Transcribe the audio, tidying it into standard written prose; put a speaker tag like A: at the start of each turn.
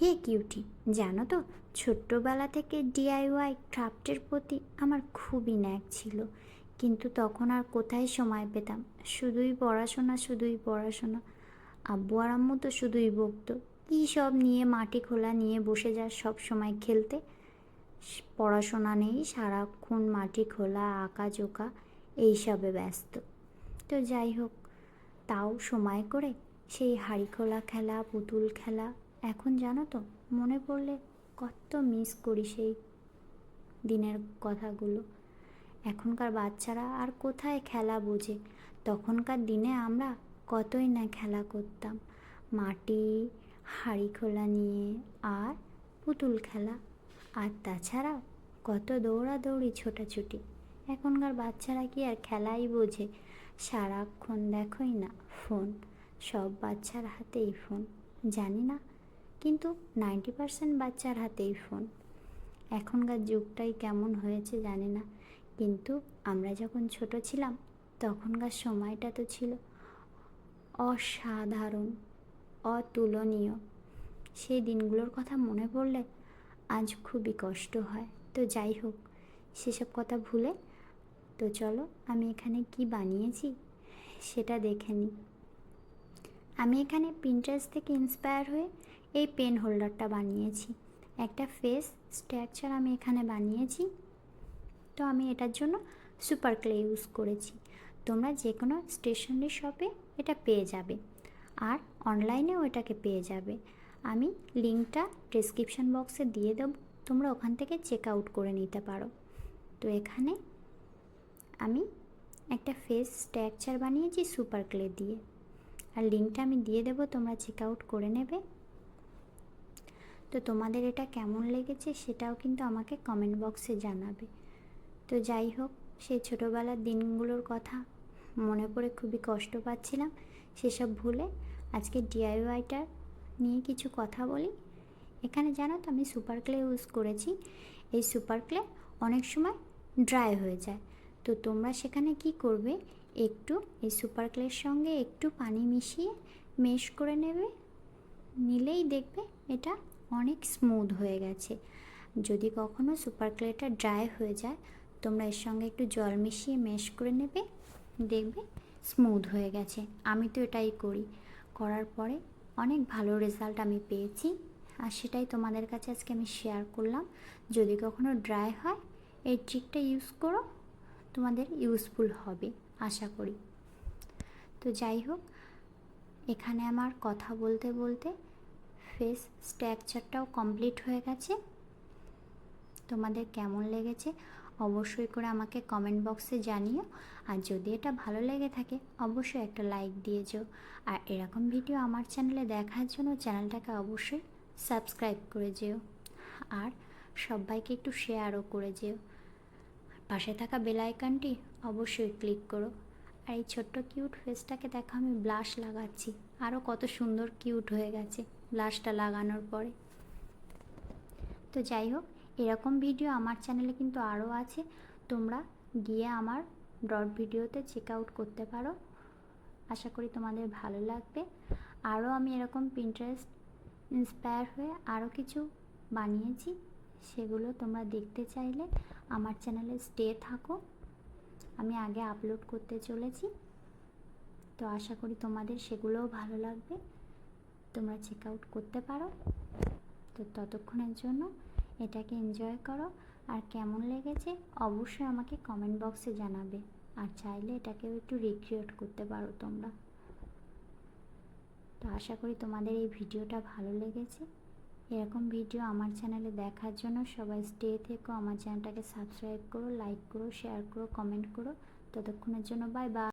A: হে cutie, জানো তো ছোট্টবেলা থেকে ডিআইওয়াই ক্রাফটের প্রতি আমার খুবই ন্যাক ছিল। কিন্তু তখন আর কোথায় সময় পেতাম, শুধুই পড়াশোনা শুধুই পড়াশোনা। আব্বু আর আম্মু তো শুধুই বকতো, কী সব নিয়ে মাটি খোলা নিয়ে বসে যা সব সময় খেলতে। পড়াশোনা নেই, সারাক্ষণ মাটি খোলা আঁকা জোকা এইসবে ব্যস্ত। তো যাই হোক, তাও সময় করে সেই হাঁড়ি খোলা খেলা, পুতুল খেলা এখন জানো তো মনে পড়লে কত মিস করি সেই দিনের কথাগুলো। এখনকার বাচ্চারা আর কোথায় খেলা বোঝে। তখনকার দিনে আমরা কতই না খেলা করতাম, মাটি হাঁড়ি খোলা নিয়ে আর পুতুল খেলা, আর তাছাড়াও কত দৌড়াদৌড়ি ছোটাছুটি। এখনকার বাচ্চারা কি আর খেলাই বোঝে? সারাক্ষণ দেখোই না ফোন, সব বাচ্চার হাতেই ফোন। জানি না, কিন্তু 90% বাচ্চার হাতেই ফোন। এখনকার যুগটাই কেমন হয়েছে জানি না, কিন্তু আমরা যখন ছোট ছিলাম তখনকার সময়টা তো ছিল অসাধারণ, অতুলনীয়। সেই দিনগুলোর কথা মনে পড়লে আজ খুবই কষ্ট হয়। তো যাই হোক, সেসব কথা ভুলে তো চলো আমি এখানে কি বানিয়েছি সেটা দেখে নিই। আমি এখানে পিন্টারেস্ট থেকে ইন্সপায়ার হয়ে এই পেন হোল্ডারটা বানিয়েছি। একটা ফেস স্ট্রাকচার আমি এখানে বানিয়েছি। তো আমি এটার জন্য সুপার ক্লে ইউজ করেছি। তোমরা যে কোনো স্টেশনারি শপে এটা পেয়ে যাবে, আর অনলাইনেও এটাকে পেয়ে যাবে। আমি লিঙ্কটা ডেসক্রিপশন বক্সে দিয়ে দেবো, তোমরা ওখান থেকে চেক আউট করে নিতে পারো। তো এখানে আমি একটা ফেস স্ট্রাকচার বানিয়েছি সুপার ক্লে দিয়ে, আর লিঙ্কটা আমি দিয়ে দেবো, তোমরা চেক আউট করে নেবে। তো তোমাদের এটা কেমন লেগেছে সেটাও কিন্তু আমাকে কমেন্ট বক্সে জানাবে। তো যাই হোক, সেই ছোটোবেলার দিনগুলোর কথা মনে পড়ে খুবই কষ্ট পাচ্ছিলাম। সেসব ভুলে আজকে ডিআইওয়াইটার নিয়ে কিছু কথা বলি। এখানে জানো তো আমি সুপার ক্লে ইউজ করেছি। এই সুপার ক্লে অনেক সময় ড্রাই হয়ে যায়, তো তোমরা সেখানে কি করবে, একটু এই সুপার ক্লের সঙ্গে একটু পানি মিশিয়ে মেশ করে নেবে, নিলেই দেখবে এটা অনেক স্মুথ হয়ে গেছে। যদি কখনো সুপার ক্লেটা ড্রাই হয়ে যায়, তোমরা এর সঙ্গে একটু জল মিশিয়ে মেশ করে নেবে, দেখবে স্মুথ হয়ে গেছে। আমি তো এটাই করি, করার পরে অনেক ভালো রেজাল্ট আমি পেয়েছি, আর সেটাই তোমাদের কাছে আজকে আমি শেয়ার করলাম। যদি কখনো ড্রাই হয় এই ট্রিকটা ইউজ করো, তোমাদের ইউজফুল হবে আশা করি। তো যাই হোক, এখানে আমার কথা বলতে বলতে ফেস স্ট্রাকচারটাও কমপ্লিট হয়ে গেছে। তোমাদের কেমন লেগেছে অবশ্যই করে আমাকে কমেন্ট বক্সে জানিও, আর যদি এটা ভালো লেগে থাকে অবশ্যই একটা লাইক দিয়ে যেও। আর এরকম ভিডিও আমার চ্যানেলে দেখার জন্য চ্যানেলটাকে অবশ্যই সাবস্ক্রাইব করে যেও, আর সবাইকে একটু শেয়ারও করে যেও। পাশে থাকা বেল আইকনটি অবশ্যই ক্লিক করো। আর এই ছোট্ট কিউট ফেসটাকে দেখো, আমি ব্লাশ লাগাচ্ছি, আরও কত সুন্দর কিউট হয়ে গেছে ব্লাশটা লাগানোর পরে। তো যাই হোক, এরকম ভিডিও আমার চ্যানেলে কিন্তু আরও আছে, তোমরা গিয়ে আমার ডট ভিডিওতে চেক আউট করতে পারো। আশা করি তোমাদের ভালো লাগবে। আরও আমি এরকম পিন্টারেস্ট ইন্সপায়ার হয়ে আরও কিছু বানিয়েছি, সেগুলো তোমরা দেখতে চাইলে আমার চ্যানেলে স্টে থাকো, আমি আগে আপলোড করতে চলেছি। তো আশা করি তোমাদের সেগুলোও ভালো লাগবে, তোমরা চেক আউট করতে পারো। তো ততক্ষণের জন্য এটাকে এনজয় করো, আর কেমন লেগেছে অবশ্যই আমাকে কমেন্ট বক্সে জানাবে, আর চাইলে এটাকেও একটু রিক্রিয়েট করতে পারো তোমরা। তো আশা করি তোমাদের এই ভিডিওটা ভালো লেগেছে। এরকম ভিডিও আমার চ্যানেলে দেখার জন্য সবাই স্টে থেকো, আমার চ্যানেলটাকে সাবস্ক্রাইব করো, লাইক করো, শেয়ার করো, কমেন্ট করো। ততক্ষণের জন্য বাই বাই।